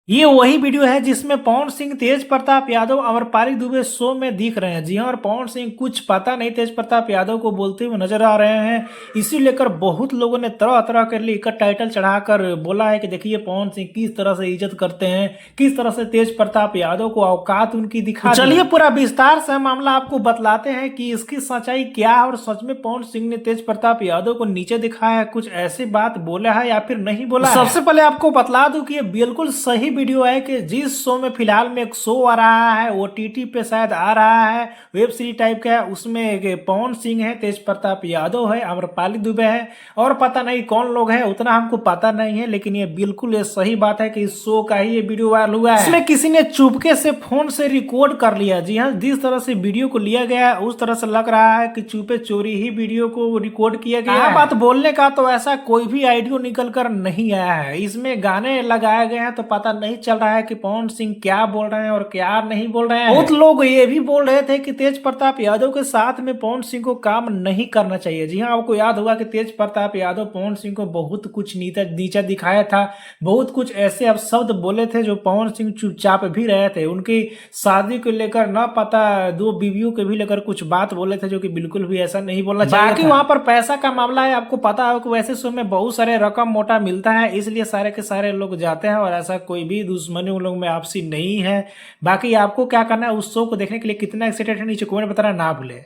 ये वही वीडियो है जिसमें पवन सिंह, तेज प्रताप यादव, अमरपाली दुबे शो में दिख रहे हैं। जी हां, और पवन सिंह कुछ पता नहीं तेज प्रताप यादव को बोलते हुए नजर आ रहे हैं। इसी लेकर बहुत लोगों ने तरह तरह के लेकर टाइटल चढ़ाकर बोला है कि देखिए पवन सिंह किस तरह से इज्जत करते हैं, किस तरह से तेज प्रताप यादव को औकात उनकी दिखा। चलिए पूरा विस्तार से मामला आपको बतलाते हैं कि इसकी सच्चाई क्या है और सच में पवन सिंह ने तेज प्रताप यादव को नीचे दिखाया है, कुछ ऐसी बात बोला है या फिर नहीं बोला है। सबसे पहले आपको बतला दूं कि ये बिल्कुल सही वीडियो है कि जिस शो में फिलहाल में एक शो आ रहा है, ओटीटी पे शायद आ रहा है, वेब सीरीज टाइप का है। उसमें एक पवन सिंह है, तेज प्रताप यादव है, अमरपाली दुबे है और पता नहीं कौन लोग है, उतना हमको पता नहीं है। लेकिन ये बिल्कुल ये सही बात है कि इस शो का ही ये वीडियो वायरल हुआ है। इसमें किसी ने चुपके से फोन से रिकॉर्ड कर लिया। जी हाँ, जिस तरह से वीडियो को लिया गया है उस तरह से लग रहा है कि चुपे चोरी ही वीडियो को रिकॉर्ड किया गया है। बात बोलने का तो ऐसा कोई भी ऑडियो निकल कर नहीं आया है। इसमें गाने लगाए गए हैं तो पता नहीं चल रहा है कि पवन सिंह क्या बोल रहे हैं और क्या नहीं बोल रहे हैं। बहुत लोग ये भी बोल रहे थे कि तेज प्रताप यादव के साथ में पवन सिंह को काम नहीं करना चाहिए। जी हाँ, आपको याद होगा कि तेज प्रताप यादव पवन सिंह को बहुत कुछ नीचा दिखाया था, बहुत कुछ ऐसे अब शब्द बोले थे जो पवन सिंह चुपचाप भी रहे थे। उनकी शादी को लेकर ना पता दो बीवियों के भी लेकर कुछ बात बोले थे जो कि बिल्कुल भी ऐसा नहीं बोलना चाहिए। बाकी वहां पर पैसा का मामला है, आपको पता है कि वैसे शो में बहुत सारे रकम मोटा मिलता है, इसलिए सारे के सारे लोग जाते हैं और ऐसा कोई भी दुश्मनी उन लोगों में आपसी नहीं है। बाकी आपको क्या करना है, उस शो को देखने के लिए कितना एक्साइटेड है नीचे कमेंट बताना ना भूले।